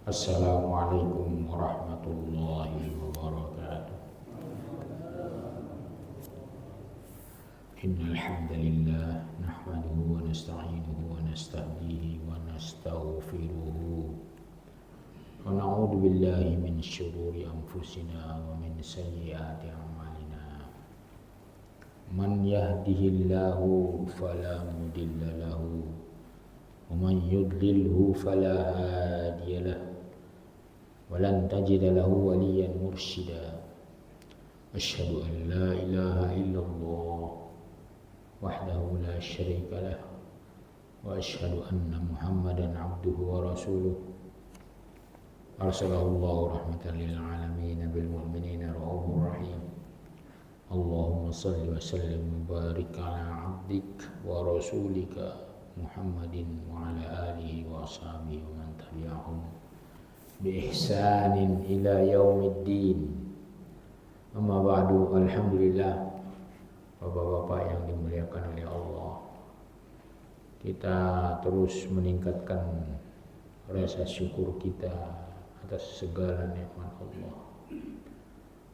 Assalamualaikum warahmatullahi wabarakatuh. Innal hamdalillah nahmaduhu wa nasta'inuhu wa nastahdihi wa nastaghfiruh. Wa na'udzu billahi min syururi anfusina wa min sayyiati a'malina. Man yahdihillahu fala mudilla lahu wa man yudlilhu fala hadiya lahu. Walan tajida lahu waliyan mursyida. Asyhadu an la ilaha illallah wahdahu la syarika lah wa asyhadu anna Muhammadan abduhu wa rasuluh. Arsalallahu rahmatan lil alamin bil mu'minina raufur rahim. Allahumma shalli wa sallim wa barik ala abdik wa rasulika Muhammadin wa ala alihi wa ashabihi wa man tabi'ahum bi ihsanin ila yaumiddin. Amma ba'du, alhamdulillah, Bapak-bapak yang dimuliakan oleh Allah, kita terus meningkatkan rasa syukur kita atas segala nikmat Allah,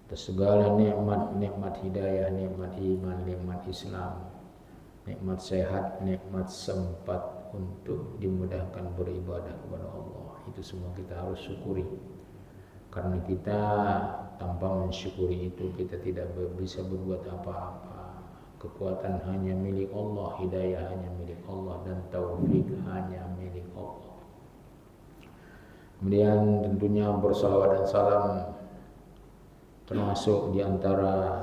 atas segala nikmat hidayah, nikmat iman, nikmat Islam, nikmat sehat, nikmat sempat untuk dimudahkan beribadah kepada Allah. Itu semua kita harus syukuri, karena kita tanpa mensyukuri itu kita tidak bisa berbuat apa-apa. Kekuatan hanya milik Allah, hidayah hanya milik Allah, dan taufik hanya milik Allah. Kemudian tentunya bersalawat dan salam termasuk diantara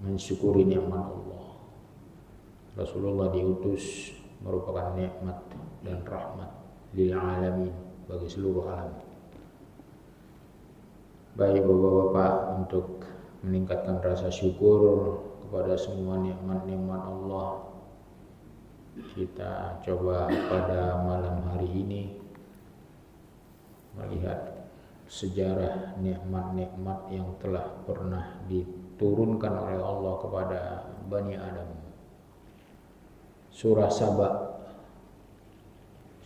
mensyukuri nikmat Allah. Rasulullah diutus merupakan nikmat dan rahmat lil alamin, bagi seluruh alam. Baik Bapak-bapak, untuk meningkatkan rasa syukur kepada semua nikmat-nikmat Allah, kita coba pada malam hari ini melihat sejarah nikmat-nikmat yang telah pernah diturunkan oleh Allah kepada Bani Adam. Surah Saba.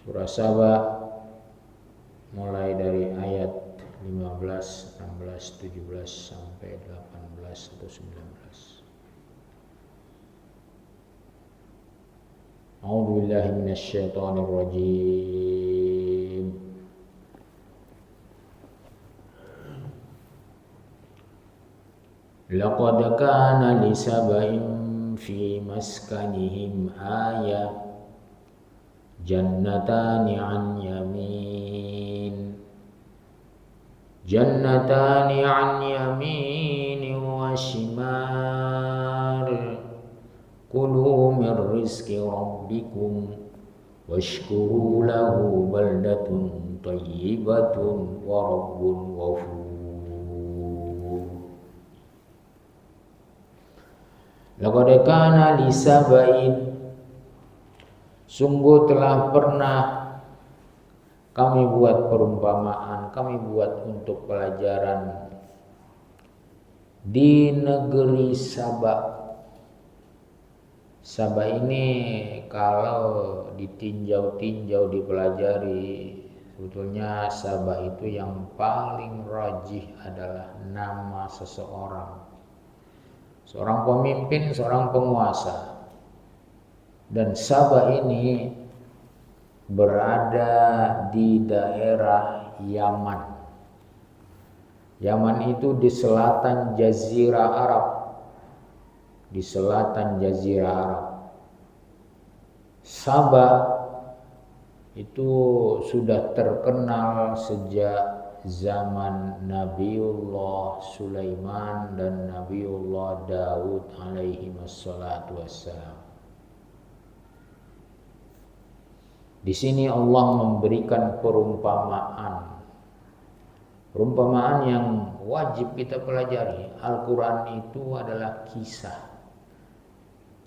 Surah Saba mulai dari ayat 15, 16, 17 sampai 18 atau 19. A'udzu billahi minasyaitonir rajim. Laqad kana li sab'in fi maskanihim ayah jannatani an yamin wa shimar kulu min rizqi rabbikum washkuru lahu baldatun tayyibatun wa rabbun ghafur. Laqad kana li sab'in, sungguh telah pernah kami buat perumpamaan, kami buat untuk pelajaran di negeri Saba. Saba ini kalau ditinjau-tinjau, dipelajari, sebetulnya Saba itu yang paling rajih adalah nama seseorang. Seorang pemimpin, seorang penguasa. Dan Saba ini berada di daerah Yaman. Yaman itu di selatan Jazirah Arab. Di selatan Jazirah Arab. Saba itu sudah terkenal sejak zaman Nabiullah Sulaiman dan Nabiullah Daud alaihi wassalatu wassalam. Di sini Allah memberikan perumpamaan yang wajib kita pelajari. Al-Quran itu adalah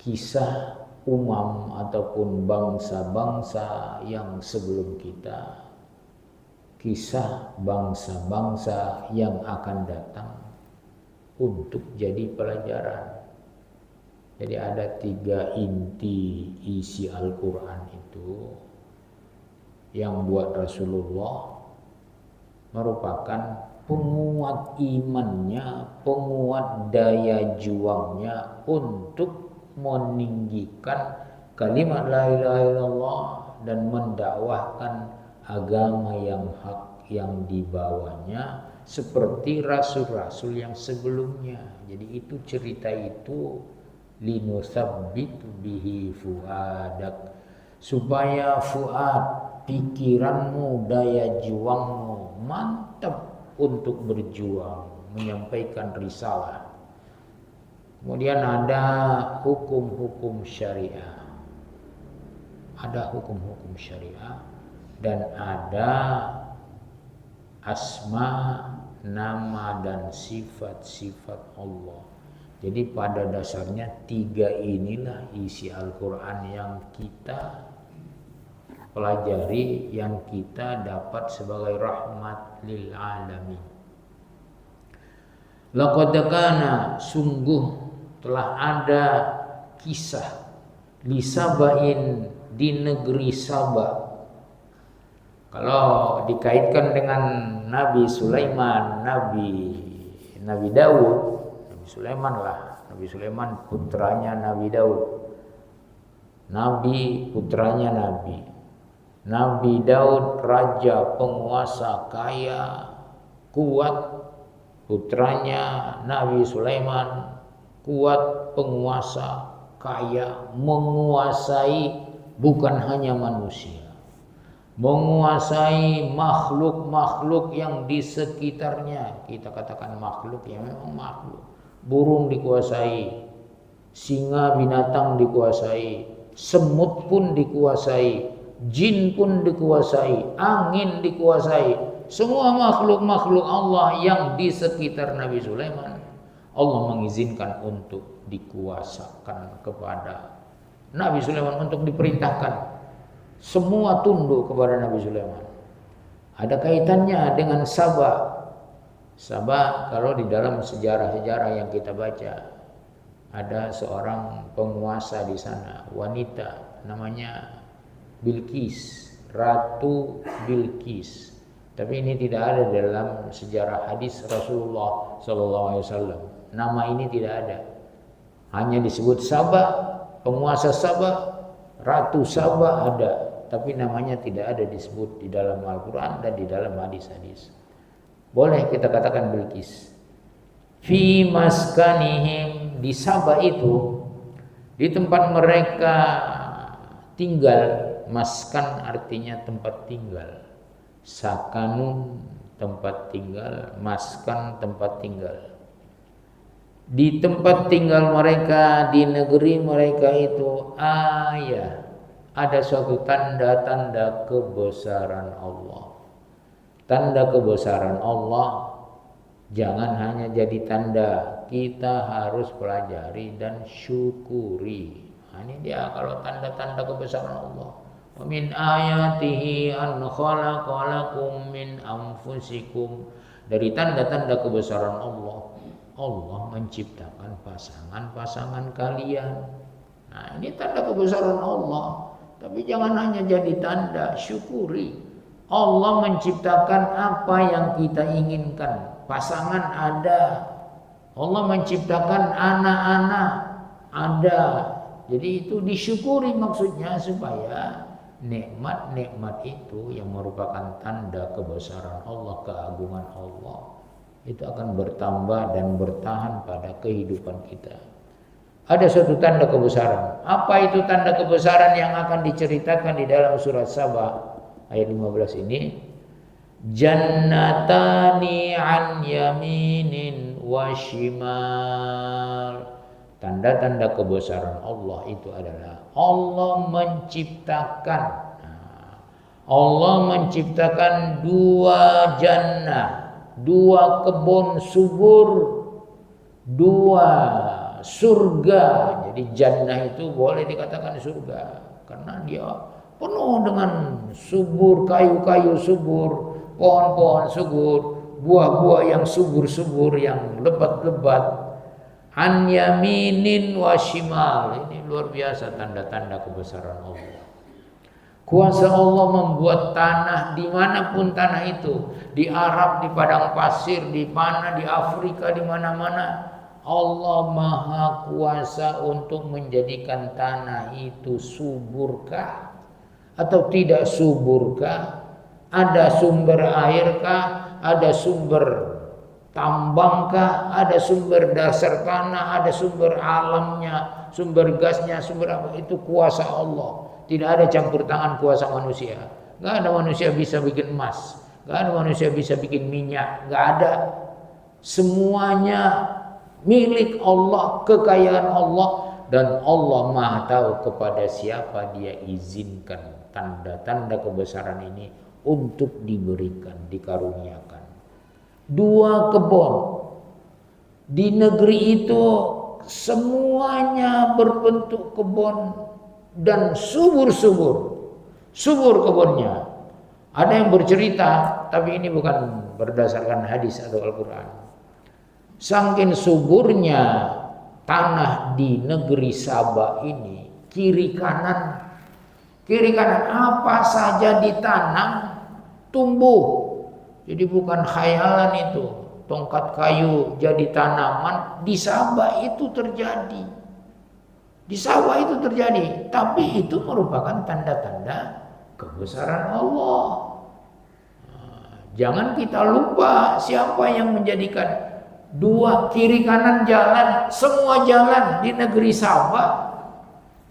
kisah umam ataupun bangsa-bangsa yang sebelum kita, kisah bangsa-bangsa yang akan datang untuk jadi pelajaran. Jadi ada 3 inti isi Al-Quran itu yang buat Rasulullah, merupakan penguat imannya, penguat daya juangnya untuk meninggikan kalimat la ilaha illallah dan mendakwahkan agama yang hak yang dibawanya seperti rasul-rasul yang sebelumnya. Jadi itu cerita itu linusabbit bihi fuadak, supaya fuad, pikiranmu, daya juangmu mantap untuk berjuang menyampaikan risalah. Kemudian ada hukum-hukum syariah, ada hukum-hukum syariah, dan ada asma, nama dan sifat-sifat Allah. Jadi pada dasarnya tiga inilah isi Al-Quran yang kita pelajari, yang kita dapat sebagai rahmat lil alamin. Laqad kana, sungguh telah ada kisah li Sabain, di negeri Saba. Kalau dikaitkan dengan Nabi Sulaiman, Nabi Daud, Nabi Sulaiman lah, Nabi Sulaiman putranya Nabi Daud, Nabi putranya Nabi Daud raja, penguasa, kaya, kuat. Putranya Nabi Sulaiman kuat, penguasa, kaya, menguasai bukan hanya manusia, menguasai makhluk-makhluk yang di sekitarnya. Kita katakan makhluk, ya memang makhluk. Burung dikuasai, singa binatang dikuasai, semut pun dikuasai, jin pun dikuasai, angin dikuasai. Semua makhluk-makhluk Allah yang di sekitar Nabi Sulaiman, Allah mengizinkan untuk dikuasakan kepada Nabi Sulaiman, untuk diperintahkan semua tunduk kepada Nabi Sulaiman. Ada kaitannya dengan Saba. Saba, kalau di dalam sejarah-sejarah yang kita baca, ada seorang penguasa di sana, wanita namanya Bilqis, Ratu Bilqis. Tapi ini tidak ada dalam sejarah hadis Rasulullah SAW. Nama ini tidak ada. Hanya disebut Saba, penguasa Saba, Ratu Saba ada. Tapi namanya tidak ada disebut di dalam Al-Quran dan di dalam hadis-hadis. Boleh kita katakan Bilqis. Fi maskanihim, di Saba itu, di tempat mereka tinggal. Maskan artinya tempat tinggal. Sakanun tempat tinggal, maskan tempat tinggal. Di tempat tinggal mereka, di negeri mereka itu ada suatu tanda-tanda kebesaran Allah. Tanda kebesaran Allah jangan hanya jadi tanda, kita harus pelajari dan syukuri. Nah, ini dia kalau tanda-tanda kebesaran Allah. Wa min ayatihi an khalaqa lakum min anfusikum. Dari tanda-tanda kebesaran Allah, Allah menciptakan pasangan-pasangan kalian. Nah, ini tanda kebesaran Allah. Tapi jangan hanya jadi tanda, syukuri. Allah menciptakan apa yang kita inginkan. Pasangan ada. Allah menciptakan anak-anak ada. Jadi itu disyukuri maksudnya, supaya nikmat-nikmat itu yang merupakan tanda kebesaran Allah, keagungan Allah, itu akan bertambah dan bertahan pada kehidupan kita. Ada suatu tanda kebesaran. Apa itu tanda kebesaran yang akan diceritakan di dalam surat Saba ayat 15 ini? Jannatani an yaminin wa shimal. Tanda-tanda kebesaran Allah itu adalah Allah menciptakan dua jannah, dua kebun subur, dua surga. Jadi jannah itu boleh dikatakan surga karena dia penuh dengan subur, kayu-kayu subur, pohon-pohon subur, buah-buah yang subur-subur, yang lebat-lebat. An yaminin wa shimal. Ini luar biasa tanda-tanda kebesaran Allah. Kuasa Allah membuat tanah dimanapun tanah itu, di Arab, di padang pasir, di mana, di Afrika, di mana-mana. Allah Maha Kuasa untuk menjadikan tanah itu suburkah atau tidak suburkah? Ada sumber airkah? Ada sumber tambangkah? Ada sumber dasar tanah? Ada sumber alamnya? Sumber gasnya? Sumber apa? Itu kuasa Allah. Tidak ada campur tangan kuasa manusia. Gak ada manusia bisa bikin emas. Gak ada manusia bisa bikin minyak. Gak ada. Semuanya milik Allah, kekayaan Allah. Dan Allah Maha tahu kepada siapa Dia izinkan tanda-tanda kebesaran ini untuk diberikan, dikaruniakan. 2 kebun. Di negeri itu semuanya berbentuk kebun dan subur-subur, subur kebunnya. Ada yang bercerita, tapi ini bukan berdasarkan hadis atau Al-Quran. Saking suburnya tanah di negeri Sabah ini, kiri kanan apa saja ditanam tumbuh. Jadi bukan khayalan itu, tongkat kayu jadi tanaman. Di Sabah itu terjadi. Di sawah itu terjadi, tapi itu merupakan tanda-tanda kebesaran Allah. Jangan kita lupa siapa yang menjadikan 2 kiri kanan jalan, semua jalan di negeri Sabah.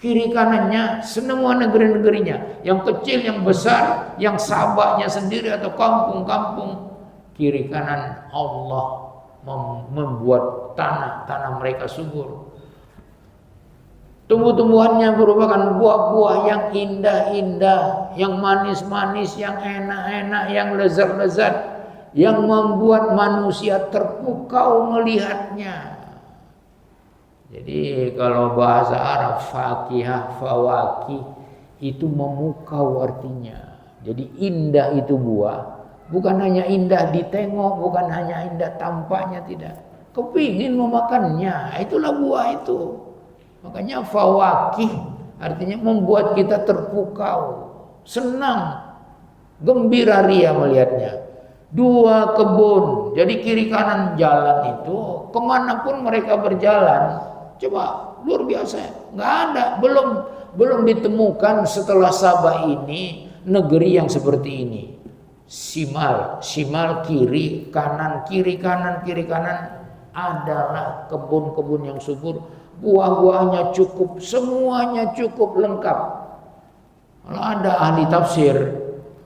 Kiri kanannya semua negeri-negerinya, yang kecil, yang besar, yang Sabahnya sendiri atau kampung-kampung, kiri kanan Allah membuat tanah mereka subur. Tumbuh-tumbuhannya merupakan buah-buah yang indah-indah, yang manis-manis, yang enak-enak, yang lezat-lezat, yang membuat manusia terpukau melihatnya. Jadi kalau bahasa Arab fakihah, fawakih itu memukau artinya. Jadi indah itu buah, bukan hanya indah ditengok, bukan hanya indah tampaknya, tidak. Kepingin memakannya, itulah buah itu. Makanya fawakih artinya membuat kita terpukau, senang, gembira ria melihatnya. 2 kebun, jadi kiri kanan jalan itu kemanapun mereka berjalan, coba luar biasa, nggak ada, belum ditemukan setelah Sabah ini negeri yang seperti ini. Simal kiri kanan adalah kebun-kebun yang subur. Buah-buahnya cukup, semuanya cukup lengkap. Kalau ada ahli tafsir,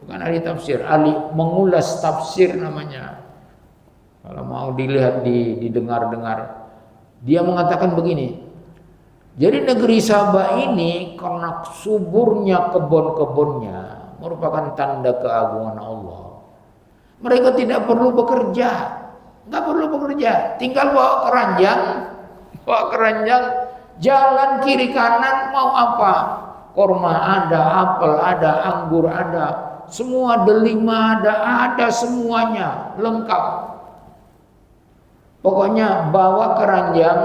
bukan ahli tafsir, ahli mengulas tafsir namanya. Kalau mau dilihat, didengar-dengar, dia mengatakan begini. Jadi negeri Sabah ini karena suburnya kebun-kebunnya merupakan tanda keagungan Allah. Mereka tidak perlu bekerja, nggak perlu bekerja, tinggal bawa keranjang, jalan kiri kanan mau apa? Korma ada, apel ada, anggur ada, semua delima ada semuanya lengkap. Pokoknya bawa keranjang,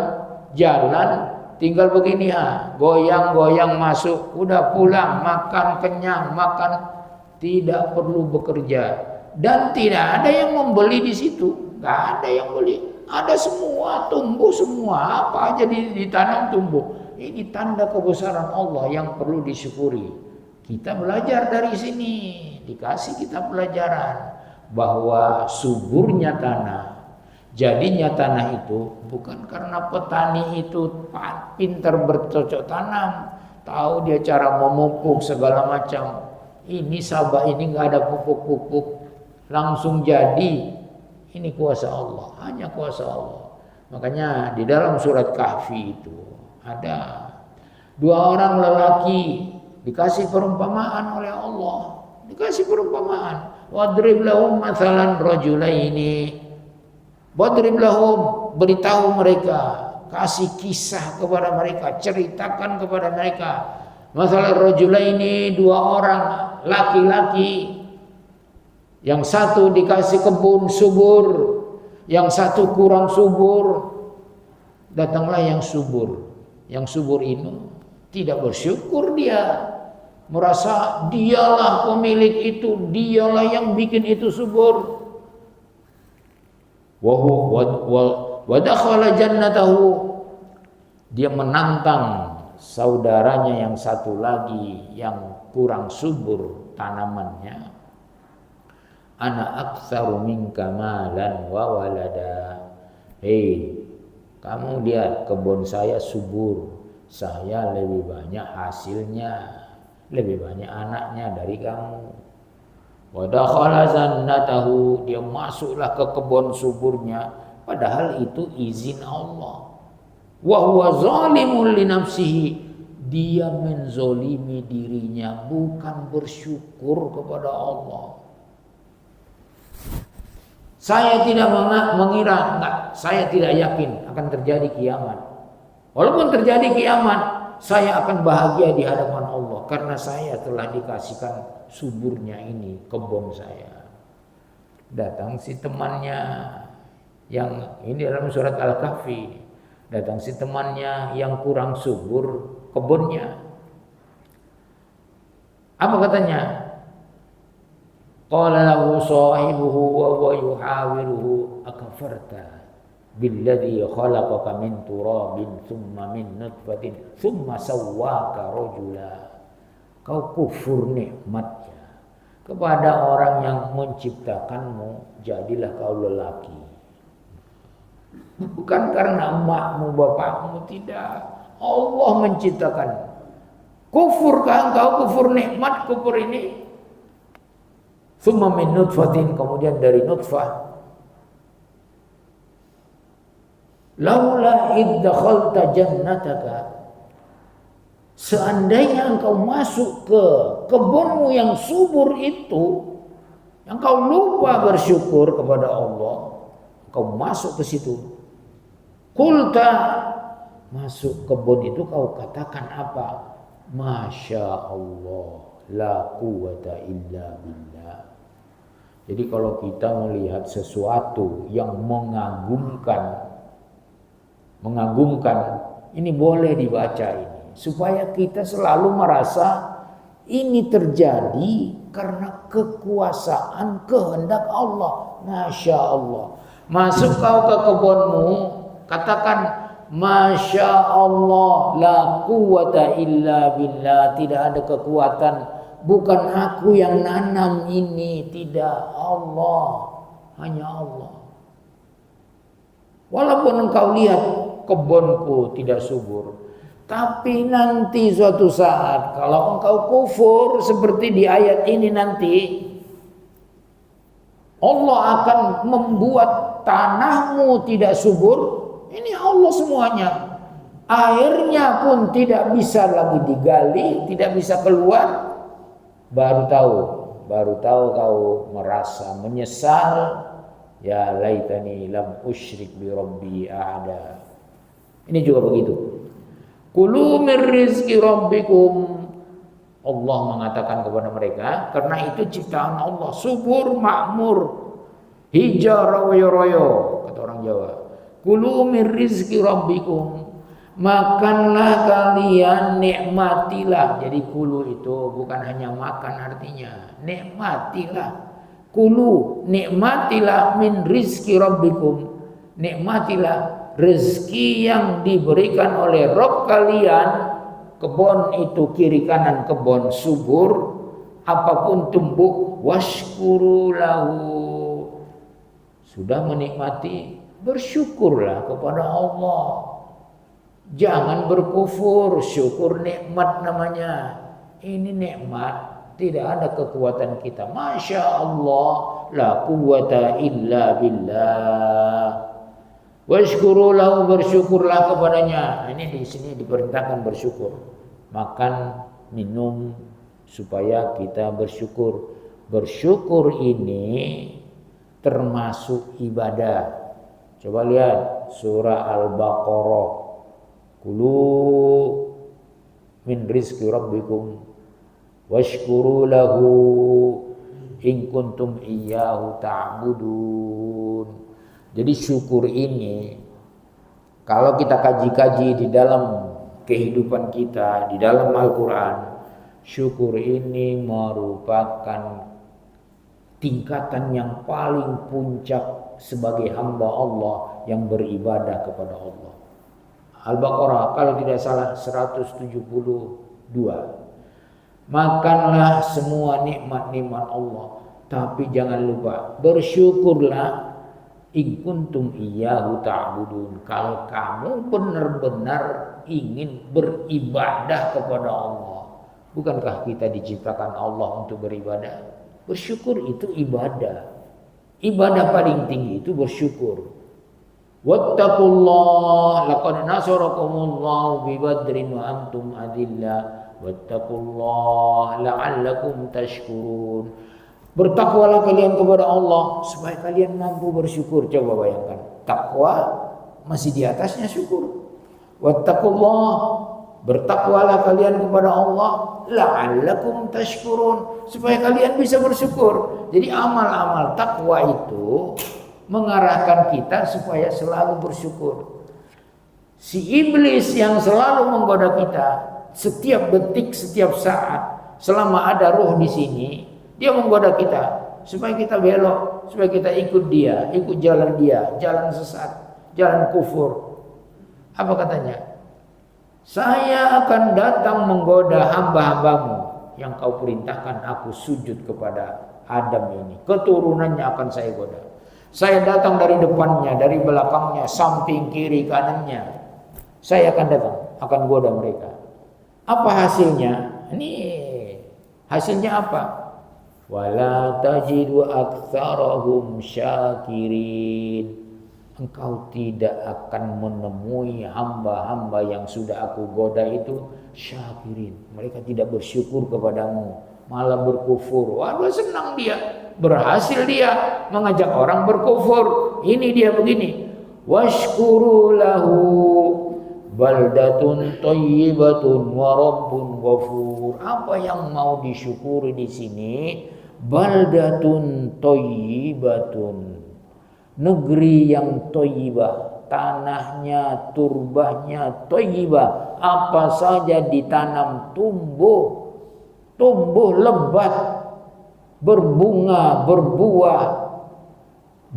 jalan, tinggal begini goyang-goyang masuk, udah pulang, makan kenyang, tidak perlu bekerja. Dan tidak ada yang membeli di situ, nggak ada yang beli. Ada semua, tumbuh semua, apa aja ditanam tumbuh. Ini tanda kebesaran Allah yang perlu disyukuri. Kita belajar dari sini, dikasih kita pelajaran bahwa suburnya tanah, jadinya tanah itu bukan karena petani itu pintar bercocok tanam, tahu dia cara memupuk segala macam. Ini Sabah ini nggak ada pupuk-pupuk, langsung jadi. Ini kuasa Allah, hanya kuasa Allah. Makanya di dalam surat Kahfi itu ada 2 orang lelaki dikasih perumpamaan oleh Allah, dikasih perumpamaan. Wadrib lahum mathalan rajulaini. Wadrib lahum, beritahu mereka, kasih kisah kepada mereka, ceritakan kepada mereka. Mathalan rajulaini, 2 orang laki-laki. Yang satu dikasih kebun subur, yang satu kurang subur. Datanglah yang subur. Yang subur ini tidak bersyukur dia. merasa dialah pemilik itu, dialah yang bikin itu subur. Wa dakhala jannatahu, dia menantang saudaranya yang satu lagi yang kurang subur tanamannya. Ana aktsaru minka malan wa walada. Hei, kamu lihat kebun saya subur, saya lebih banyak hasilnya, lebih banyak anaknya dari kamu. Wa dakhala jannatahu, dia masuklah ke kebun suburnya, padahal itu izin Allah. Wa huwa zalimun li nafsihi, dia menzolimi dirinya, bukan bersyukur kepada Allah. Saya tidak mengira, saya tidak yakin akan terjadi kiamat. Walaupun terjadi kiamat, saya akan bahagia di hadapan Allah karena saya telah dikasihkan suburnya ini kebun saya. Datang si temannya yang ini dalam surat Al-Kahfi, datang si temannya yang kurang subur kebunnya. Apa katanya? Qala lahu sahibuhu wa huwa yuhawiruhu akafarta billadhi khalaqaka min turabin thumma min nutfatin thumma sawwaka rajula. Kau kufur nikmatnya kepada orang yang menciptakanmu, jadilah kau lelaki. Bukan karena emakmu, bapakmu, tidak. Allah menciptakan. Kufurkah engkau, kufur nikmat, kufur ini? Thumma min nutfatin, kemudian dari nutfah. Laula id dakhalta jannataka, seandainya engkau masuk ke kebunmu yang subur itu, engkau lupa bersyukur kepada Allah, engkau masuk ke situ. Qulta, masuk kebun itu kau katakan apa? Masya Allah, la quwata illa billah. Jadi kalau kita melihat sesuatu yang mengagumkan, ini boleh dibaca ini, supaya kita selalu merasa ini terjadi karena kekuasaan kehendak Allah. Masya Allah. Masuk kau ke kebunmu, katakan Masya Allah, la quwata illa billah. Tidak ada kekuatan, bukan aku yang nanam ini, tidak, Allah, hanya Allah. Walaupun engkau lihat kebunku tidak subur, tapi nanti suatu saat kalau engkau kufur seperti di ayat ini, nanti Allah akan membuat tanahmu tidak subur. Ini Allah semuanya. Airnya pun tidak bisa lagi digali, tidak bisa keluar. Baru tahu kau merasa menyesal. Ya laitani lam usyrik bi rabbi ahada. Ini juga begitu. Kulu min rizqi rabbikum. Allah mengatakan kepada mereka, karena itu ciptaan Allah, subur, makmur, hijau royo-royo, kata orang Jawa. Kulu min rizqi rabbikum, makanlah kalian, nikmatilah. Jadi kulu itu bukan hanya makan artinya, nikmatilah. Kulu, nikmatilah min rizqi rabbikum, nikmatilah rezeki yang diberikan oleh Rabb kalian. Kebun itu kiri kanan kebun subur, apapun tumbuh, washkuru lahu. Sudah menikmati, bersyukurlah kepada Allah. Jangan berkufur, syukur nikmat namanya. Ini nikmat, tidak ada kekuatan kita. Masya Allah, la quwata illa billah. Washkuru lahu, bersyukurlah kepadanya. Ini di sini diperintahkan bersyukur. Makan, minum supaya kita bersyukur. Bersyukur ini termasuk ibadah. Coba lihat surah Al-Baqarah. Kulu min rizqi rabbikum washkuru lahu in kuntum iyyahu ta'budun. Jadi syukur ini kalau kita kaji-kaji di dalam kehidupan kita, di dalam Al-Quran, Syukur ini merupakan tingkatan yang paling puncak sebagai hamba Allah yang beribadah kepada Allah. Al-Baqarah kalau tidak salah 172. Makanlah semua nikmat-nikmat Allah, tapi jangan lupa bersyukurlah in kuntum iyyahu ta'budun. Kalau kamu benar-benar ingin beribadah kepada Allah. Bukankah kita diciptakan Allah untuk beribadah? Bersyukur itu ibadah. Ibadah paling tinggi itu bersyukur. Wattaqullah laqad nasarakumullahu bi badrin wa antum adillah wattaqullah la'allakum tashkurun. Bertakwalah kalian kepada Allah supaya kalian mampu bersyukur. Coba bayangkan, takwa masih di atasnya syukur. Wattaqullah, bertakwalah kalian kepada Allah la'allakum tashkurun, supaya kalian bisa bersyukur. Jadi amal-amal takwa itu mengarahkan kita supaya selalu bersyukur. Si iblis yang selalu menggoda kita setiap detik, setiap saat, selama ada ruh di sini, dia menggoda kita supaya kita belok, supaya kita ikut dia, ikut jalan dia, jalan sesat, jalan kufur. Apa katanya? Saya akan datang menggoda hamba-hambamu yang kau perintahkan aku sujud kepada Adam ini. Keturunannya akan saya goda. Saya datang dari depannya, dari belakangnya, samping, kiri, kanannya. Saya akan datang, akan goda mereka. Apa hasilnya? Ini hasilnya apa? Wala tajidu aktsarahum syakirin. Engkau tidak akan menemui hamba-hamba yang sudah aku goda itu syakirin. Mereka tidak bersyukur kepadamu, malah berkufur. Waduh, senang dia. Berhasil dia mengajak orang berkufur. Ini dia begini. Washkuru lahu baldatun thayyibatun wa rabbun ghafur. Apa yang mau disyukuri di sini? Baldatun thayyibatun. Negeri yang thayyibah, tanahnya, turbahnya thayyibah. Apa saja ditanam tumbuh, lebat, berbunga, berbuah.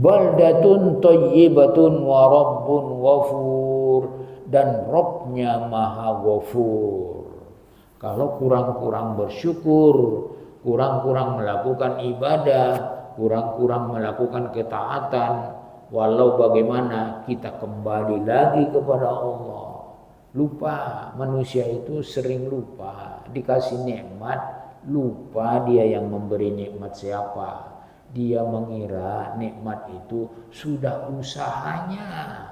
Baldatun thayyibatun wa rabbun ghafur, dan Rabbnya Maha Ghafur. Kalau kurang-kurang bersyukur, kurang-kurang melakukan ibadah, kurang-kurang melakukan ketaatan, walau bagaimana kita kembali lagi kepada Allah. Lupa, manusia itu sering lupa. Dikasih nikmat, lupa dia yang memberi nikmat siapa. Dia mengira nikmat itu sudah usahanya.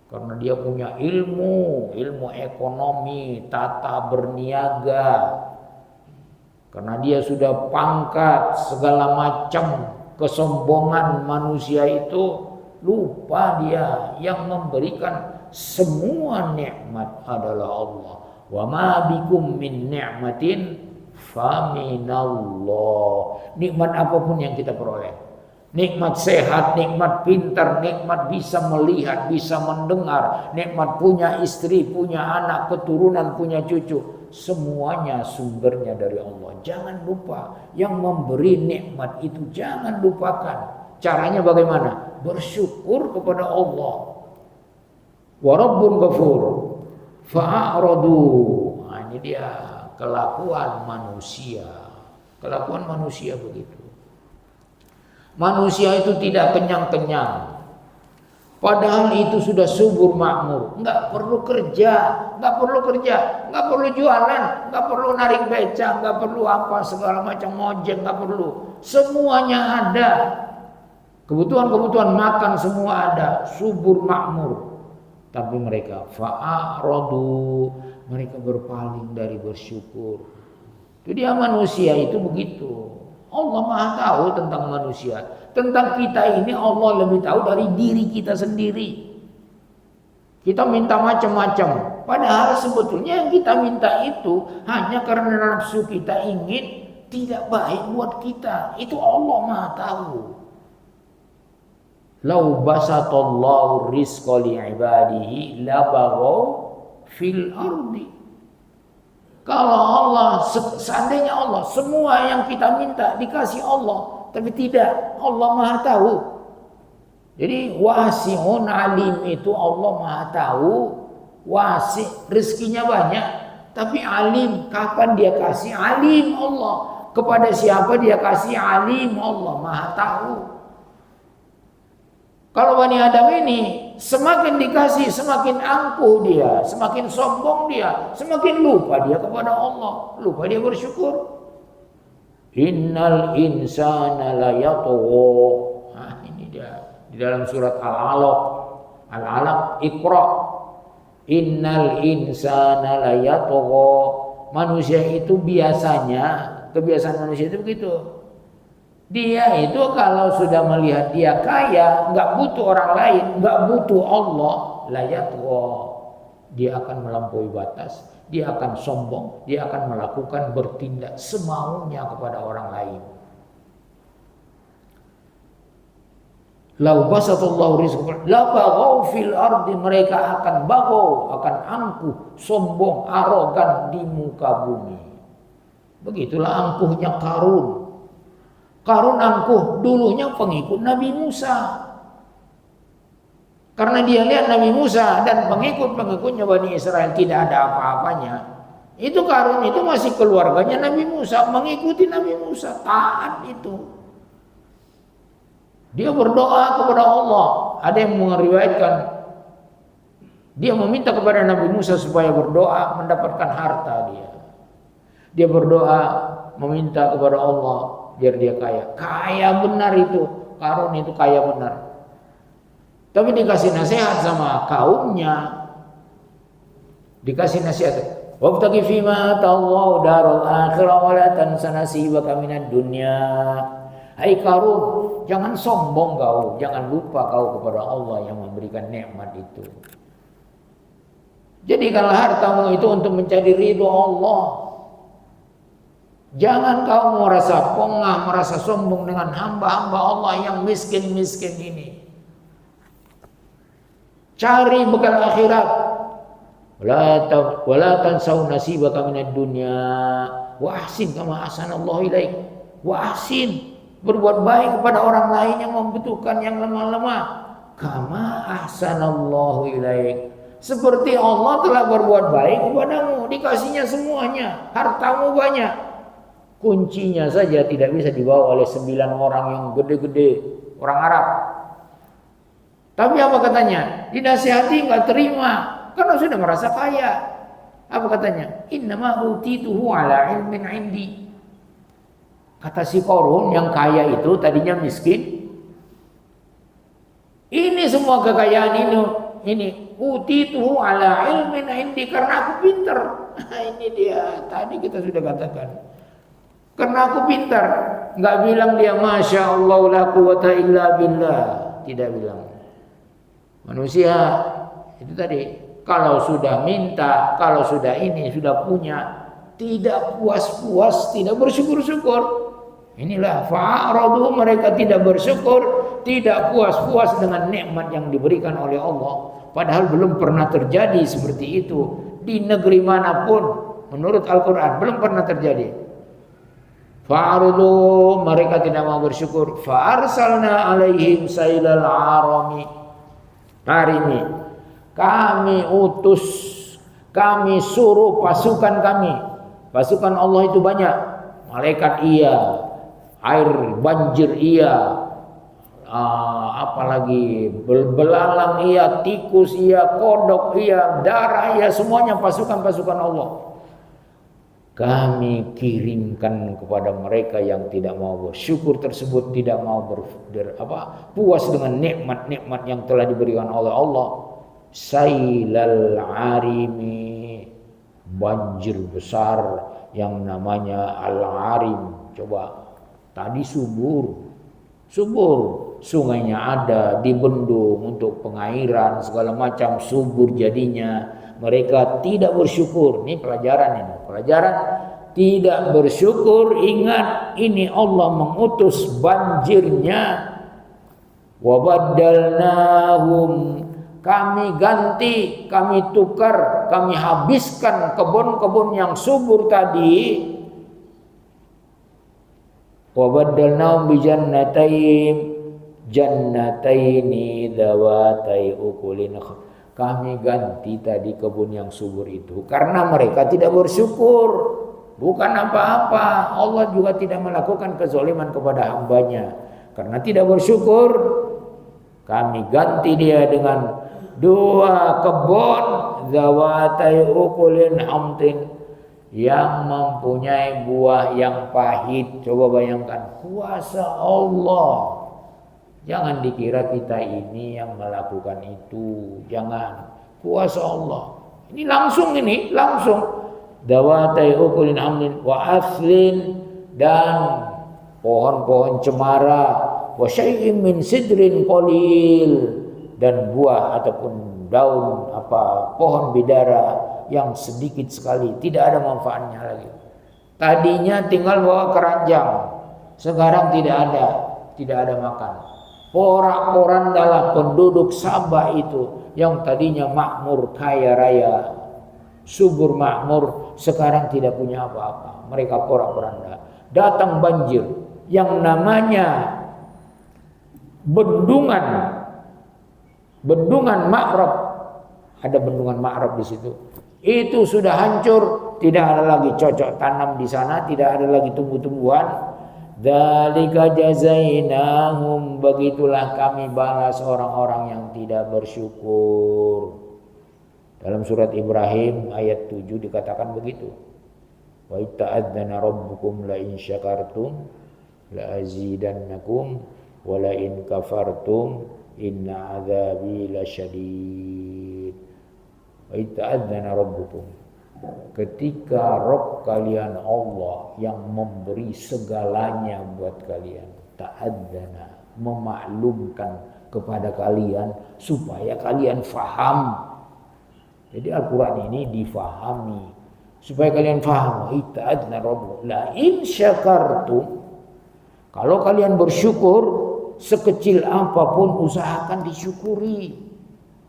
Karena dia punya ilmu ekonomi, tata berniaga. Karena dia sudah pangkat, segala macam kesombongan manusia itu, lupa dia yang memberikan semua nikmat adalah Allah. Wa ma bikum min ni'matin faminallah. Nikmat apapun yang kita peroleh, nikmat sehat, nikmat pintar, nikmat bisa melihat, bisa mendengar, nikmat punya istri, punya anak, keturunan, punya cucu, semuanya sumbernya dari Allah. Jangan lupa yang memberi nikmat itu, jangan lupakan. Caranya bagaimana? Bersyukur kepada Allah. Wa rabbun ghafur fa'aradu. Nah, ini dia kelakuan manusia. Kelakuan manusia begitu. Manusia itu tidak kenyang-kenyang. Padahal itu sudah subur makmur. Enggak perlu kerja, enggak perlu jualan, enggak perlu narik beca, enggak perlu apa segala macam ojek, enggak perlu. Semuanya ada. Kebutuhan-kebutuhan makan semua ada, subur makmur. Tapi mereka fa'aradu, mereka berpaling dari bersyukur. Itu dia manusia itu begitu. Allah Maha tahu tentang manusia. Tentang kita ini Allah lebih tahu dari diri kita sendiri. Kita minta macam-macam. Padahal sebetulnya yang kita minta itu hanya karena nafsu kita ingin, tidak baik buat kita. Itu Allah Maha tahu. Lau basatallahu rizqa li'ibadihi labaghaw fil ardi. Kalau Allah, seandainya Allah, semua yang kita minta dikasih Allah, tapi tidak, Allah Maha tahu. Jadi wasi'un alim itu Allah Maha tahu, wasi' rezekinya banyak, tapi alim kapan dia kasih, alim Allah. Kepada siapa dia kasih, alim Allah Maha tahu. Kalau Bani Adam ini semakin dikasih, semakin angkuh dia, semakin sombong dia, semakin lupa dia kepada Allah, lupa dia bersyukur. Innal insana la yatgha. Nah, ini dia di dalam surat Al-Alaq, Iqra. Innal insana la yatgha. Manusia itu biasanya, kebiasaan manusia itu begitu. Dia itu kalau sudah melihat dia kaya, nggak butuh orang lain, nggak butuh Allah, layatgha. Dia akan melampaui batas, dia akan sombong, dia akan melakukan bertindak semaunya kepada orang lain. Lau basatallahu rizqahu la baghaw fil ardi, mereka akan baghaw, akan angkuh, sombong, arogan di muka bumi. Begitulah angkuhnya Qarun. Qarun angkuh, dulunya pengikut Nabi Musa. Karena dia lihat Nabi Musa dan pengikut-pengikutnya Bani Israel tidak ada apa-apanya. Itu Qarun itu masih keluarganya Nabi Musa, mengikuti Nabi Musa, taat itu. Dia berdoa kepada Allah. Ada yang meriwayatkan dia meminta kepada Nabi Musa supaya berdoa mendapatkan harta dia. Dia berdoa meminta kepada Allah biar dia kaya. Kaya benar itu. Qarun itu kaya benar. Tapi dikasih nasihat sama kaumnya. Dikasih nasihat. Wabtaqi fima ataallahu darul akhirah wa la tansa nasibaka minad dunya. Hai Qarun, jangan sombong kau, jangan lupa kau kepada Allah yang memberikan nikmat itu. Jadikanlah hartamu itu untuk mencari ridho Allah. Jangan kau merasa pongah, merasa sombong dengan hamba-hamba Allah yang miskin-miskin ini. Cari bekal akhirat. Wala tansau nasibaka minad dunya wa ahsin kama ahsanallahu ilaik. Wa ahsin, berbuat baik kepada orang lain yang membutuhkan, yang lemah-lemah. Kama ahsanallahu ilaik, seperti Allah telah berbuat baik kepadamu, dikasihnya semuanya, hartamu banyak. Kuncinya saja tidak bisa dibawa oleh 9 orang yang gede-gede, orang Arab. Tapi apa katanya? Dinasihati nggak terima karena sudah merasa kaya. Apa katanya? Innama utituhu ala ilmin indi. Kata si Qarun yang kaya itu tadinya miskin. Ini semua kekayaan ini utituhu ala ilmin indi, karena aku pintar. Ini dia tadi kita sudah katakan. Karena aku pintar, nggak bilang dia masya Allah la quwata illa billah, tidak bilang. Manusia itu tadi kalau sudah minta, kalau sudah ini sudah punya, tidak puas-puas, tidak bersyukur-syukur. Inilah fa'aradu, mereka tidak bersyukur, tidak puas-puas dengan nikmat yang diberikan oleh Allah. Padahal belum pernah terjadi seperti itu di negeri manapun menurut Al-Quran, belum pernah terjadi. Fa'arudu, mereka tidak mau bersyukur. Fa'arsalna alaihim sailal harimi, kami utus, kami suruh pasukan kami. Pasukan Allah itu banyak. Malaikat iya, air banjir iya, apalagi belalang iya, tikus iya, kodok iya, darah iya, semuanya pasukan-pasukan Allah. Kami kirimkan kepada mereka yang tidak mau bersyukur tersebut, tidak mau puas dengan nikmat-nikmat yang telah diberikan oleh Allah. Sailal arimi, banjir besar yang namanya al-arim. Coba tadi subur, sungainya ada, dibendung untuk pengairan segala macam, subur jadinya. Mereka tidak bersyukur. Ini pelajaran ini. Pelajaran tidak bersyukur. Ingat, ini Allah mengutus banjirnya. Wa baddalnahum, kami ganti, kami tukar, kami habiskan kebun-kebun yang subur tadi. Wa baddalnahum bi jannataini dzawatai ukulin. Kami ganti tadi kebun yang subur itu karena mereka tidak bersyukur. Bukan apa-apa, Allah juga tidak melakukan kezaliman kepada hambanya. Karena tidak bersyukur, kami ganti dia dengan 2 kebun zawatai ukulin hamtin yang mempunyai buah yang pahit. Coba bayangkan, kuasa Allah. Jangan dikira kita ini yang melakukan itu. Jangan. Kuasa Allah. Ini langsung. Dawatai ukulin amlin wa aslin, dan pohon-pohon cemara, wa syai'in min sidrin qalil, dan buah ataupun daun pohon bidara yang sedikit sekali, tidak ada manfaatnya lagi. Tadinya tinggal bawa keranjang, sekarang tidak ada makan. Porak-porandalah penduduk Sabah itu yang tadinya makmur, kaya raya, subur makmur, sekarang tidak punya apa-apa. Mereka porak-poranda. Datang banjir yang namanya bendungan Ma'rab. Ada bendungan Ma'rab di situ. Itu sudah hancur, tidak ada lagi cocok tanam di sana, tidak ada lagi tumbuh-tumbuhan. Dzalika jazainahum, begitulah kami balas orang-orang yang tidak bersyukur. Dalam surat Ibrahim ayat 7 dikatakan begitu. Wa ta'adzana rabbukum la in syakartum la azidannakum wa la in kafartum inna adzabi lasyadid. Wa ta'adzana rabbukum, ketika Rabb kalian Allah yang memberi segalanya buat kalian, ta'adzana, memaklumkan kepada kalian supaya kalian faham. Jadi Al-Quran ini difahami supaya kalian faham. Ta'adzana rabbukum la in syakartum, kalau kalian bersyukur sekecil apapun usahakan disyukuri,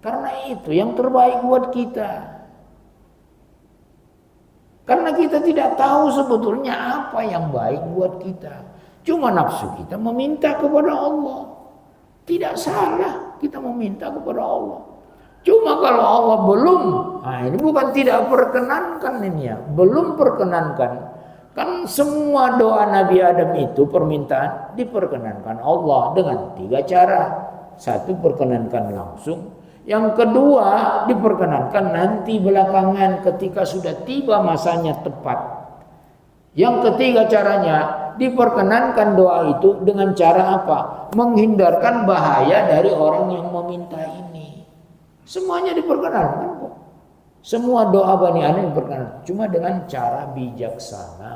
karena itu yang terbaik buat kita. Karena kita tidak tahu sebetulnya apa yang baik buat kita. Cuma nafsu kita meminta kepada Allah. Tidak salah kita meminta kepada Allah. Cuma kalau Allah belum, ini bukan tidak perkenankan ini ya, belum perkenankan. Kan semua doa Nabi Adam itu permintaan diperkenankan Allah dengan 3 cara. 1, perkenankan langsung. Yang kedua, diperkenankan nanti belakangan ketika sudah tiba masanya tepat. Yang ketiga caranya, diperkenankan doa itu dengan cara apa? Menghindarkan bahaya dari orang yang meminta ini. Semuanya diperkenankan kok. Semua doa Bani Adam diperkenankan. Cuma dengan cara bijaksana.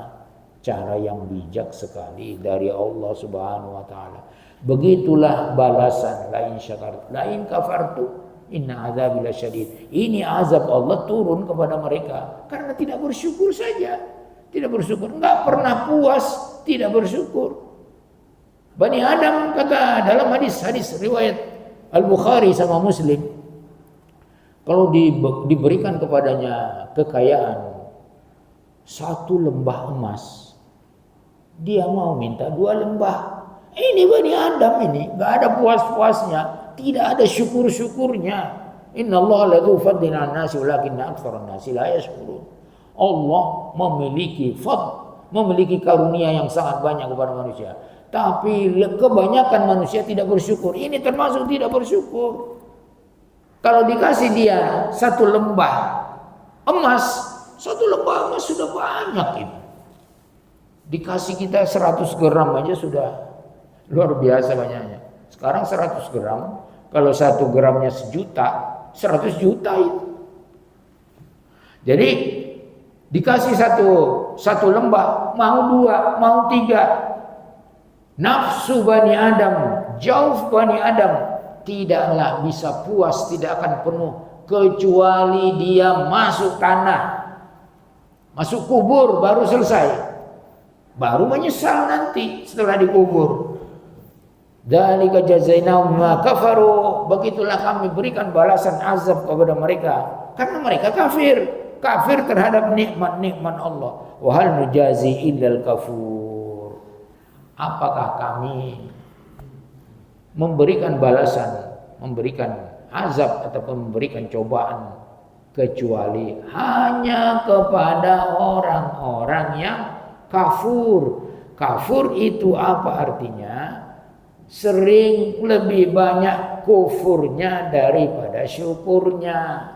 Cara yang bijak sekali dari Allah Subhanahu wa taala. Begitulah balasan, la in syakartum la in kafartum inna adzabi lasyadid. Ini azab Allah turun kepada mereka karena tidak bersyukur saja. Tidak bersyukur, enggak pernah puas, tidak bersyukur. Bani Adam kata dalam hadis riwayat Al-Bukhari sama Muslim, kalau diberikan kepadanya kekayaan 1 lembah emas, dia mau minta 2 lembah. Ini Bani Adam ini enggak ada puas-puasnya, tidak ada syukur-syukurnya. Innallaha ladzu fadlin 'alan nasi walakinna aktsaran nasi la yashkurun. Allah memiliki karunia yang sangat banyak kepada manusia, tapi kebanyakan manusia tidak bersyukur. Ini termasuk tidak bersyukur. Kalau dikasih dia 1 lembah emas, 1 lembah emas sudah banyak ini. Dikasih kita 100 gram aja sudah luar biasa banyaknya. Sekarang 100 gram, kalau 1 gramnya 1 juta, 100 juta itu. Jadi dikasih satu lembah, mau 2, mau 3. Nafsu Bani Adam, jauh Bani Adam tidaklah bisa puas, tidak akan penuh kecuali dia masuk tanah, masuk kubur baru selesai, baru menyesal nanti setelah dikubur. Dzalika jazainahum ma kafaru begitulah kami berikan balasan azab kepada mereka karena mereka kafir terhadap nikmat-nikmat Allah. Wa hal nujazi illal kafur. Apakah kami memberikan balasan, memberikan azab ataupun memberikan cobaan kecuali hanya kepada orang-orang yang kafur. Kafur itu apa artinya? Sering lebih banyak kufurnya daripada syukurnya.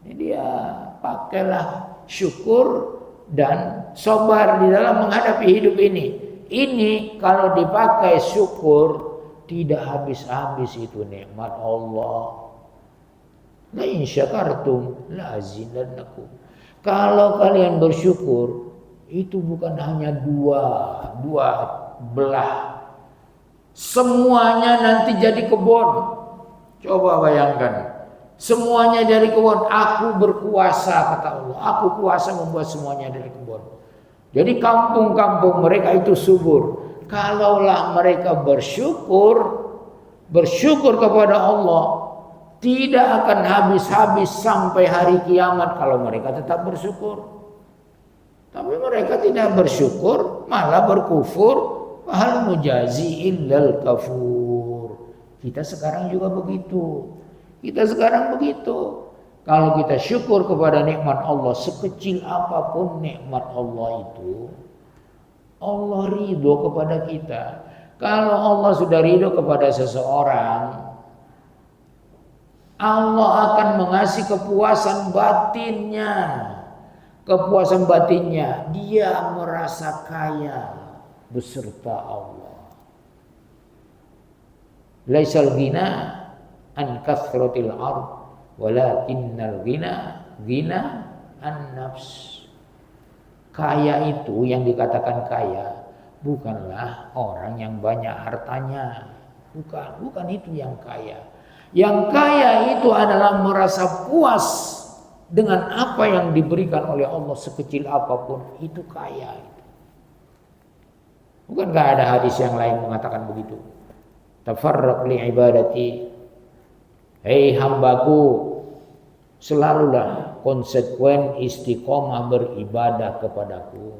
Ini dia, pakailah syukur dan sabar di dalam menghadapi hidup ini. Ini kalau dipakai syukur, tidak habis-habis itu nikmat Allah. La in syakartum la azidannakum. Kalau kalian bersyukur, itu bukan hanya dua belah. Semuanya nanti jadi kebun. Coba bayangkan. Semuanya dari kebun. Aku berkuasa kata Allah. Aku kuasa membuat semuanya dari kebun. Jadi kampung-kampung mereka itu subur. Kalaulah mereka bersyukur kepada Allah, tidak akan habis-habis sampai hari kiamat kalau mereka tetap bersyukur. Tapi mereka tidak bersyukur, malah berkufur. Hal mujazi illal kafur. Kita sekarang juga begitu. Kalau kita syukur kepada nikmat Allah, sekecil apapun nikmat Allah itu, Allah ridho kepada kita. Kalau Allah sudah ridho kepada seseorang, Allah akan mengasih kepuasan batinnya. Kepuasan batinnya, dia merasa kaya beserta Allah. Laisal ghina an kathratil ard, walakinnal ghina an nafs. Kaya itu yang dikatakan kaya bukanlah orang yang banyak hartanya. Bukan itu yang kaya. Yang kaya itu adalah merasa puas dengan apa yang diberikan oleh Allah sekecil apapun, itu kaya. Bukankah ada hadis yang lain mengatakan begitu? Tafarraq li ibadati. Hei hambaku, selalulah konsekuen istiqomah beribadah kepadaku.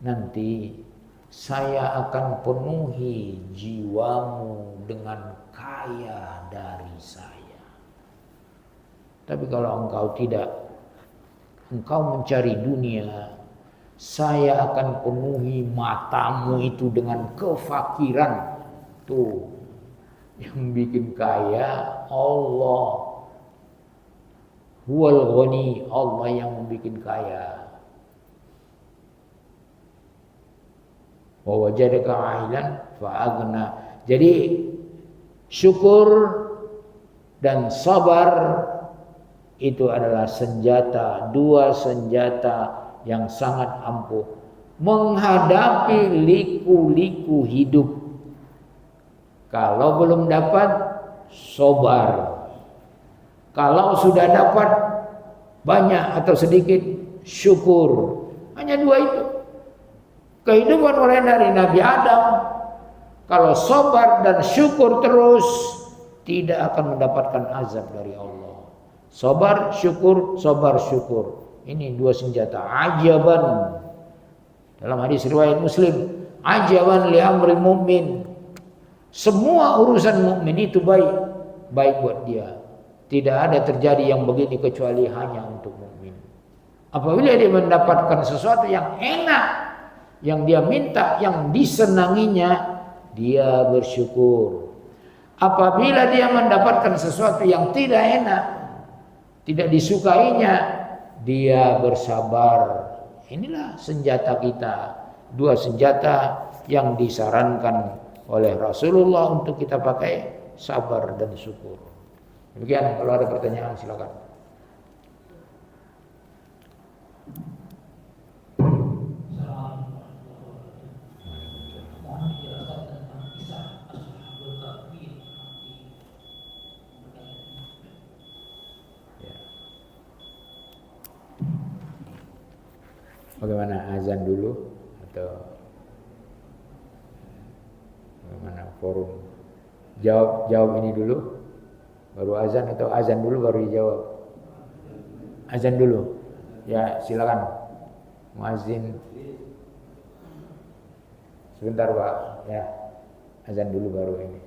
Nanti saya akan penuhi jiwamu dengan kaya dari saya. Tapi kalau engkau tidak, engkau mencari dunia, saya akan penuhi matamu itu dengan kefakiran. Tuh, yang bikin kaya Allah. Huwal ghani, Allah yang membikin kaya. Wa wajadaka ailan fa aghna. Jadi syukur dan sabar itu adalah senjata, dua senjata yang sangat ampuh menghadapi liku-liku hidup. Kalau belum dapat, sabar. Kalau sudah dapat banyak atau sedikit, syukur. Hanya dua itu. Kehidupan mulai dari Nabi Adam, kalau sabar dan syukur terus, tidak akan mendapatkan azab dari Allah. Sabar, syukur, sabar, syukur. Ini dua senjata. Ajaban. Dalam hadis riwayat Muslim, ajaban li amri mu'min. Semua urusan mukmin itu baik buat dia. Tidak ada terjadi yang begini kecuali hanya untuk mukmin. Apabila dia mendapatkan sesuatu yang enak, yang dia minta, yang disenanginya, dia bersyukur. Apabila dia mendapatkan sesuatu yang tidak enak, tidak disukainya, dia bersabar. Inilah senjata kita. Dua senjata yang disarankan oleh Rasulullah untuk kita pakai, sabar dan syukur. Demikian, kalau ada pertanyaan silakan. Bagaimana, azan dulu atau bagaimana forum? Jawab ini dulu, baru azan atau azan dulu baru dijawab? Azan dulu. Ya, silakan. Muazzin. Sebentar, Pak. Ya. Azan dulu baru ini.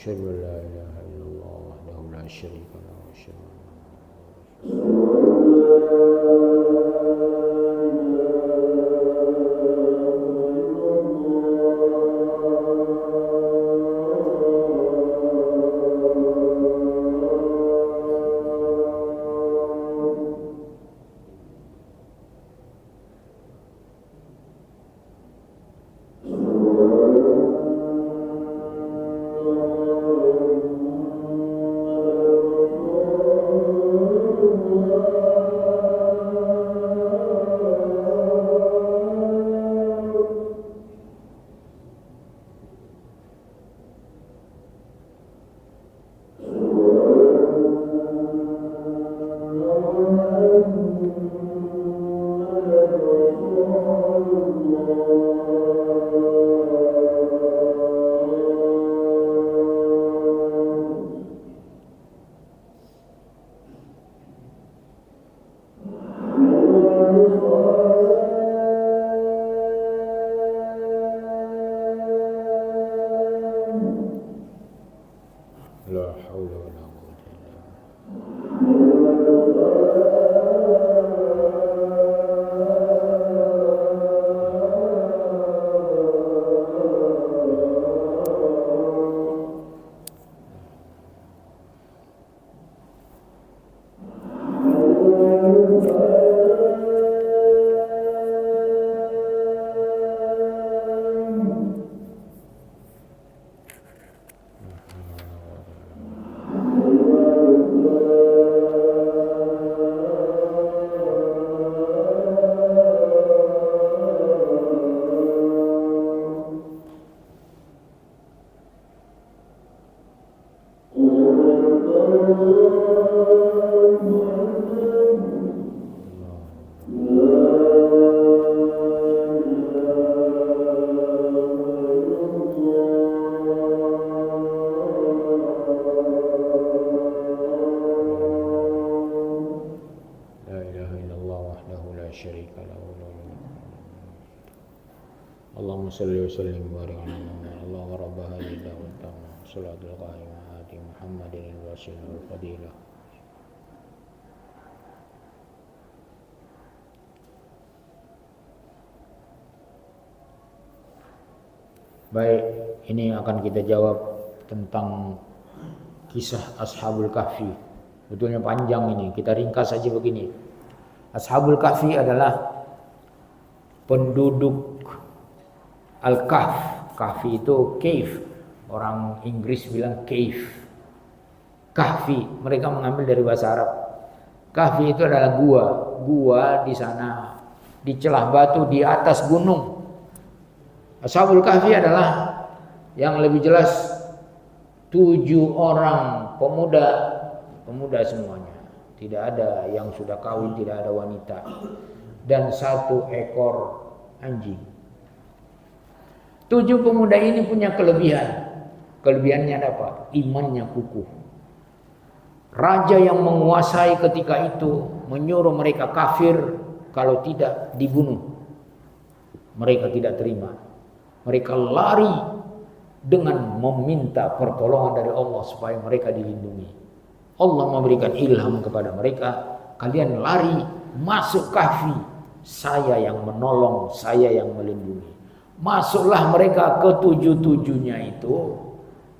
Asyhadu an la ilaha illallah wahdahu la syarika lahu wa asyhadu anna la haula wa la quwwata illa syarika lahu. Allahumma salli wa sallim wa barik ala Muhammad. Allahumma rabb hadhihi da'wat tamma salatul qa'imah ati Muhammadin al-wasilah wal fadilah. Baik, ini akan kita jawab tentang kisah Ashabul Kahfi. Betulnya panjang ini, kita ringkas saja begini. Ashabul Kahfi adalah penduduk Al-Kahf. Kahfi itu cave. Orang Inggris bilang cave. Kahfi, mereka mengambil dari bahasa Arab. Kahfi itu adalah gua. Gua di sana di celah batu di atas gunung. Ashabul Kahfi adalah yang lebih jelas 7 orang pemuda semuanya. Tidak ada yang sudah kawin, tidak ada wanita. Dan 1 ekor anjing. 7 pemuda ini punya kelebihan. Kelebihannya apa? Imannya kukuh. Raja yang menguasai ketika itu menyuruh mereka kafir, kalau tidak dibunuh. Mereka tidak terima. Mereka lari dengan meminta pertolongan dari Allah supaya mereka dilindungi. Allah memberikan ilham kepada mereka, kalian lari masuk kahfi, saya yang menolong, saya yang melindungi. Masuklah mereka ke tujuh-tujuhnya itu.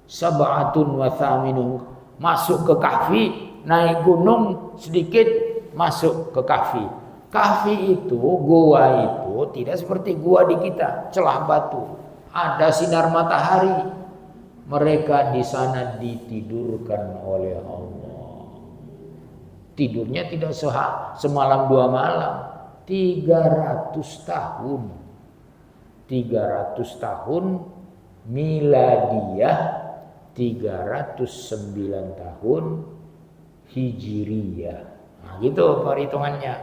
Sab'atun wa thaminuhum, masuk ke kahfi, naik gunung sedikit, masuk ke kahfi. Kahfi itu, gua itu tidak seperti gua di kita, celah batu. Ada sinar matahari. Mereka di sana ditidurkan oleh Allah. Tidurnya tidak semalam dua malam, 300 tahun. 300 tahun miladiyah, 309 tahun hijriyah. Nah, gitu perhitungannya.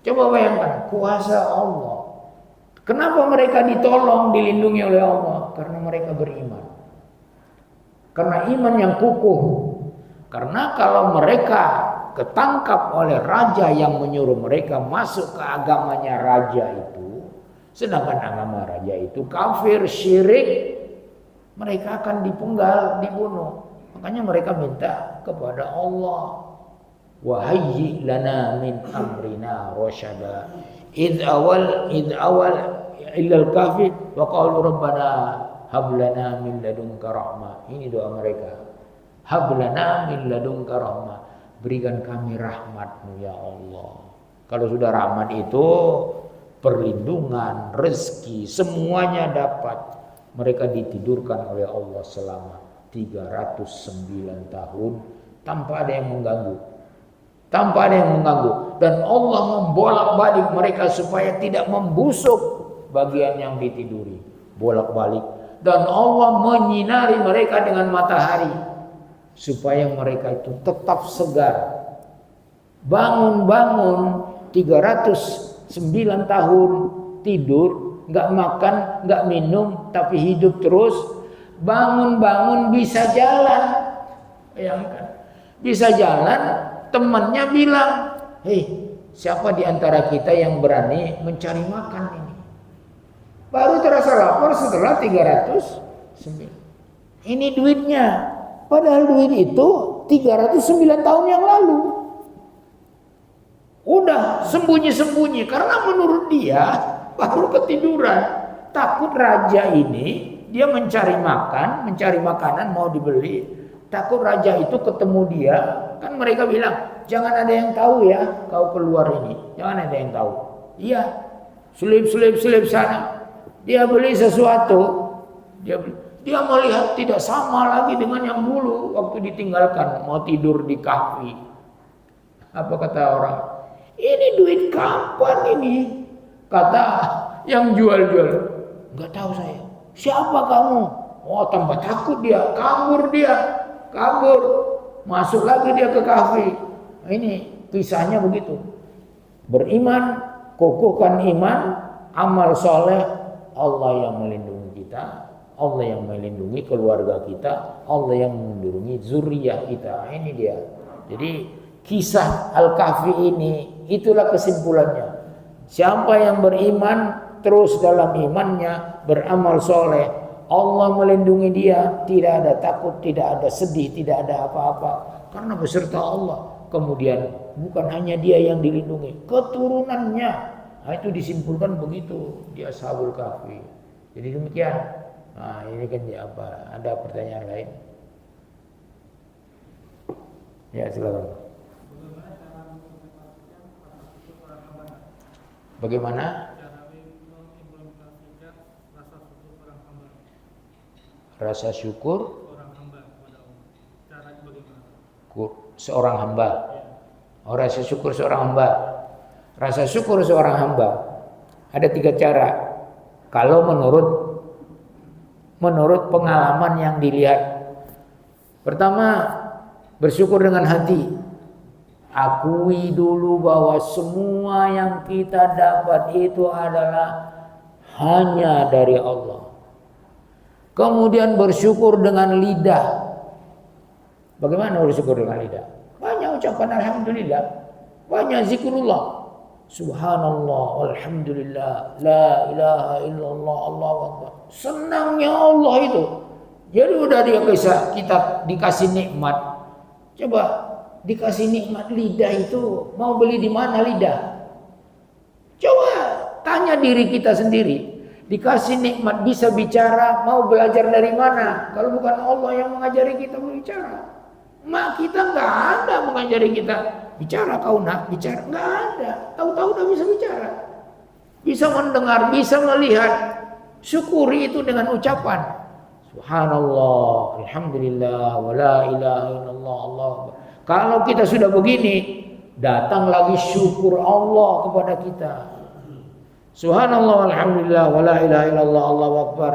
Coba bayangkan kuasa Allah. Kenapa mereka ditolong, dilindungi oleh Allah? Karena mereka beriman. Karena iman yang kukuh. Karena kalau mereka ketangkap oleh raja yang menyuruh mereka masuk ke agamanya raja itu, sedangkan agama raja itu kafir, syirik, mereka akan dipenggal, dibunuh. Makanya mereka minta kepada Allah, wahayyi lana min amrina rasyada. Id awal illal kahfi wa qalu rabbana hab lana min ladunka rahmah. Ini doa mereka. Hab lana min ladunka rahmah. Berikan kami rahmat-Mu ya Allah. Kalau sudah rahmat itu perlindungan, rezeki, semuanya dapat. Mereka ditidurkan oleh Allah selama 309 tahun tanpa ada yang mengganggu. Tanpa ada yang mengganggu. Dan Allah membolak-balik mereka supaya tidak membusuk bagian yang ditiduri. Bolak-balik. Dan Allah menyinari mereka dengan matahari supaya mereka itu tetap segar. Bangun-bangun 309 tahun tidur, nggak makan, nggak minum, tapi hidup terus. Bangun-bangun bisa jalan. Bayangkan. Bisa jalan, temannya bilang, hei, siapa di antara kita yang berani mencari makan ini? Baru terasa lapar setelah 309. Ini duitnya. Padahal duit itu 309 tahun yang lalu. Udah sembunyi-sembunyi karena menurut dia baru ketiduran. Takut raja ini dia mencari makan, mencari makanan mau dibeli. Takut raja itu ketemu dia. Kan mereka bilang, jangan ada yang tahu ya kau keluar ini. Jangan ada yang tahu. Iya, selip sana. Dia beli sesuatu. Dia melihat tidak sama lagi dengan yang dulu waktu ditinggalkan mau tidur di kahfi. Apa kata orang? Ini duit kapan ini? Kata yang jual-jual. Enggak tahu saya. Siapa kamu? Oh, tambah takut dia, kabur. Masuk lagi dia ke kahfi. Nah, ini kisahnya begitu. Beriman, kokohkan iman, amal soleh, Allah yang melindungi kita. Allah yang melindungi keluarga kita, Allah yang melindungi zuriyah kita. Ini dia. Jadi kisah Al-Kahfi ini itulah kesimpulannya. Siapa yang beriman terus dalam imannya, beramal soleh, Allah melindungi dia, tidak ada takut, tidak ada sedih, tidak ada apa-apa karena beserta Allah. Kemudian bukan hanya dia yang dilindungi, keturunannya. Nah, itu disimpulkan begitu di Ashabul Kahfi. Jadi demikian. Nah, ini kan ya apa? Ada pertanyaan lain? Ya, silakan. Bagaimana? Rasa syukur orang hamba kepada Allah. Caranya bagaimana? Seorang hamba. Oh, rasa syukur seorang hamba. Rasa syukur seorang hamba ada 3 cara. Kalau menurut pengalaman yang dilihat. Pertama, bersyukur dengan hati. Akui dulu bahwa semua yang kita dapat itu adalah hanya dari Allah. Kemudian bersyukur dengan lidah. Bagaimana bersyukur dengan lidah? Banyak ucapan alhamdulillah, banyak zikrullah. Subhanallah, alhamdulillah, la ilaha illallah, Allahu akbar. Senangnya Allah itu. Jadi udah kita dikasih nikmat. Coba dikasih nikmat lidah itu, mau beli di mana lidah? Coba tanya diri kita sendiri. Dikasih nikmat bisa bicara, mau belajar dari mana? Kalau bukan Allah yang mengajari kita berbicara. Mak kita nggak ada mengajari kita bicara, kau nak bicara, nggak ada. Tahu-tahu udah bisa bicara, bisa mendengar, bisa melihat. Syukuri itu dengan ucapan Subhanallah, Alhamdulillah, wa la ilaha illallah, Allah. Kalau kita sudah begini, datang lagi syukur Allah kepada kita. Subhanallah, Alhamdulillah, wa la ilaha illallah, Allahu Akbar.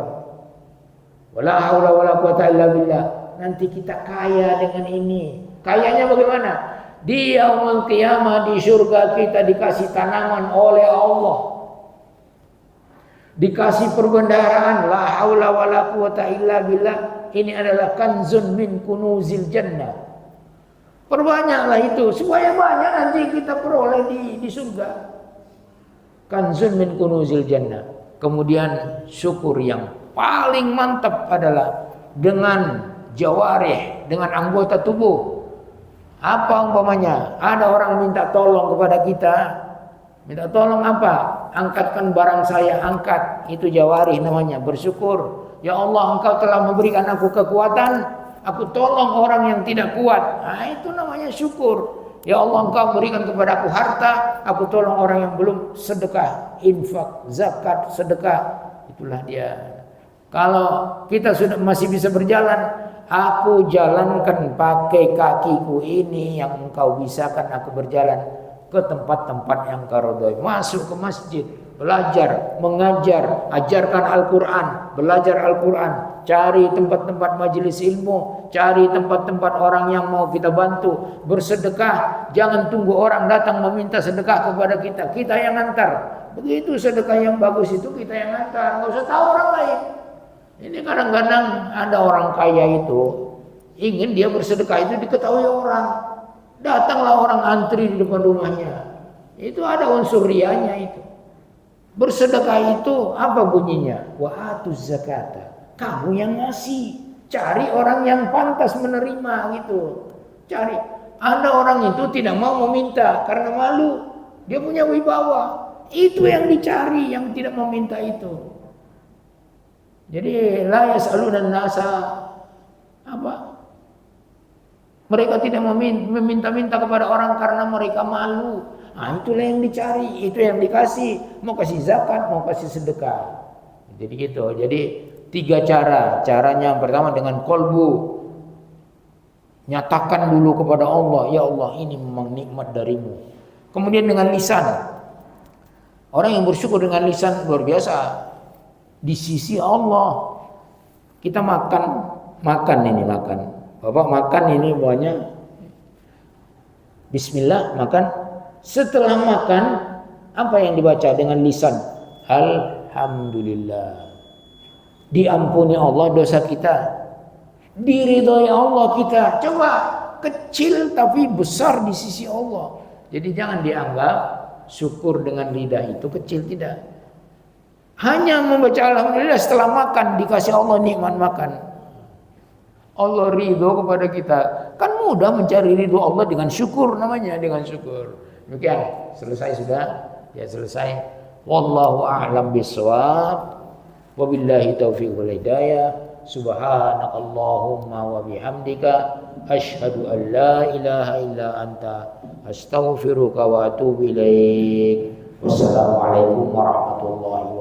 Wa la haula wa la quwata illa billah. Nanti kita kaya dengan ini. Kayanya bagaimana? Di yaumul qiyamah, di surga kita dikasih tanaman oleh Allah. Dikasih perbendaharaan, la haula wa la quwata illa billah. Ini adalah kanzun min kunuzil jannah. Perbanyaklah itu supaya banyak nanti kita peroleh di surga. Kanzun min kunuzil jannah. Kemudian syukur yang paling mantap adalah dengan jawarih, dengan anggota tubuh. Apa umpamanya? Ada orang minta tolong kepada kita. Minta tolong apa? Angkatkan barang saya, angkat. Itu jawarih namanya, bersyukur. Ya Allah, Engkau telah memberikan aku kekuatan, aku tolong orang yang tidak kuat. Nah, itu namanya syukur. Ya Allah, Engkau berikan kepada aku harta, aku tolong orang yang belum sedekah, infak, zakat, sedekah. Itulah dia. Kalau kita sudah masih bisa berjalan, aku jalankan pakai kakiku ini yang Engkau bisakan aku berjalan ke tempat-tempat yang Engkau ridhoi. Masuk ke masjid, belajar, mengajar, ajarkan Al-Quran, belajar Al-Quran, cari tempat-tempat majelis ilmu, cari tempat-tempat orang yang mau kita bantu, bersedekah. Jangan tunggu orang datang meminta sedekah kepada kita, kita yang antar. Begitu sedekah yang bagus itu kita yang antar, nggak usah tahu orang lain. Ini kadang-kadang ada orang kaya itu ingin dia bersedekah itu diketahui orang. Datanglah orang antri di depan rumahnya. Itu ada unsur rianya itu. Bersedekah itu apa bunyinya? Wa atuz zakata. Kamu yang ngasih. Cari orang yang pantas menerima gitu. Cari. Ada orang itu tidak mau meminta karena malu. Dia punya wibawa. Itu yang dicari, yang tidak meminta itu. Jadi la yas'aluna nasa apa? Mereka tidak meminta-minta kepada orang karena mereka malu. Nah, itulah yang dicari, itu yang dikasih. Mau kasih zakat, mau kasih sedekah. Jadi gitu. Jadi 3 cara. Caranya yang pertama dengan kolbu. Nyatakan dulu kepada Allah, ya Allah, ini memang nikmat darimu. Kemudian dengan lisan. Orang yang bersyukur dengan lisan luar biasa. Di sisi Allah. Kita makan ini. Bapak makan ini banyak. Bismillah, makan. Setelah makan, apa yang dibaca dengan lisan? Alhamdulillah. Diampuni Allah dosa kita. Diridhoi Allah kita. Coba, kecil tapi besar di sisi Allah. Jadi jangan dianggap syukur dengan lidah itu kecil, tidak. Hanya membaca alhamdulillah setelah makan dikasih Allah nikmat makan. Allah ridho kepada kita. Kan mudah mencari ridho Allah dengan syukur namanya, dengan syukur. Demikian, selesai sudah? Ya selesai. Wallahu a'lam bishawab. Wabillahi taufiq wal hidayah. Subhanakallahumma wa bihamdika asyhadu an la ilaha illa anta astaghfiruka wa atubu ilaik. Wassalamualaikum warahmatullahi wabarakatuh.